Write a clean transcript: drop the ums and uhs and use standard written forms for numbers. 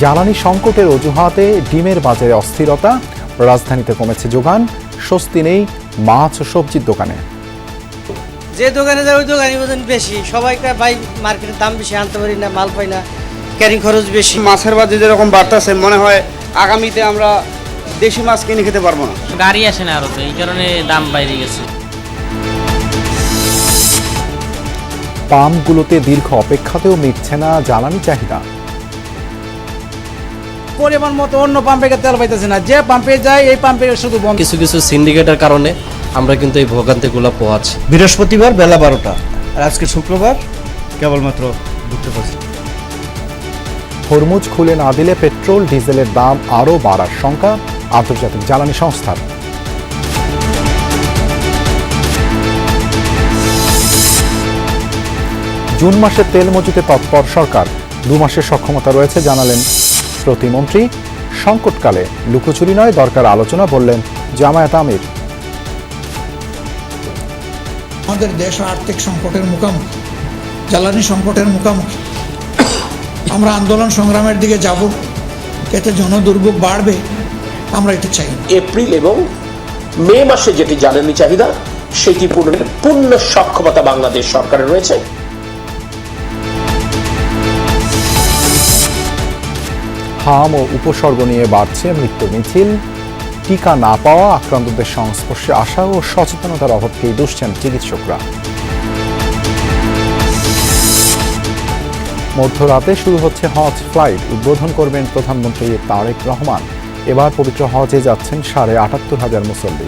জ্বালানি সংকটের অজুহাতে ডিমের বাজারে অস্থিরতা, রাজধানীতে কমেছে যোগান, স্বস্তি নেই মাছ ও সবজির দোকানে। যে দোকানে যায় ওই দোকানে ওজন বেশি, সবাইকে ভাই মার্কেটের দাম বেশি, আনতে পারি না, মাল পাই না, ক্যারিং খরচ বেশি। মাছের বাজার যেরকম বাড়তেছে, মনে হয় আগামীতে আমরা দেশি মাছ কিনে খেতে পারবো না। গাড়ি আসে না আরো, এই কারণে দাম বাইরে গেছে। পাম্পগুলোতে দীর্ঘ অপেক্ষাতেও মিটছে না জ্বালানি চাহিদা। পরিমাণ মতো অন্য পাম্পে তেল পাইতেছে না, যে পাম্পে যায় এই পাম্পে শুধু বন্ধ। কিছু কিছু সিন্ডিকেটের কারণে আমরা কিন্তু এই ভোগান্তিগুলো পোহাচ্ছি। বৃহস্পতিবার বেলা 12টা আর আজকে শুক্রবার কেবলমাত্র ঢুকতে পারছি। হরমুজ খুলে না দিলে পেট্রোল ডিজেলের দাম আরও বাড়ার শঙ্কা আন্তর্জাতিক জ্বালানি সংস্থার। জুন মাসে তেল মজুতে তৎপর সরকার, 2 মাসের সক্ষমতা রয়েছে জানালেন প্রতিমন্ত্রী। সংকটকালে লুকোচুরি নয়, দরকার আলোচনা বললেন জামায়াত আমির। আমাদের দেশ আর্থিক সংকটের মুখোমুখি, জ্বালানি সংকটের মুখোমুখি। আমরা আন্দোলন সংগ্রামের দিকে যাব, এতে জনদুর্ভোগ বাড়বে, আমরা এটা চাই না। এপ্রিল এবং মে মাসে যেটি জ্বালানি চাহিদা সেটি পূরণের পূর্ণ সক্ষমতা বাংলাদেশ সরকারের রয়েছে। হাম ও উপসর্গ নিয়ে বাড়ছে মৃত্যু মিছিল। টিকা না পাওয়া আক্রান্তদের সংস্পর্শে আসা ও সচেতনতার অভাবকেই দুষছেন চিকিৎসকরা। মধ্যরাতে শুরু হচ্ছে হজ ফ্লাইট, উদ্বোধন করবেন প্রধানমন্ত্রী তারেক রহমান। এবার পবিত্র হজে যাচ্ছেন 78,500 মুসল্লি।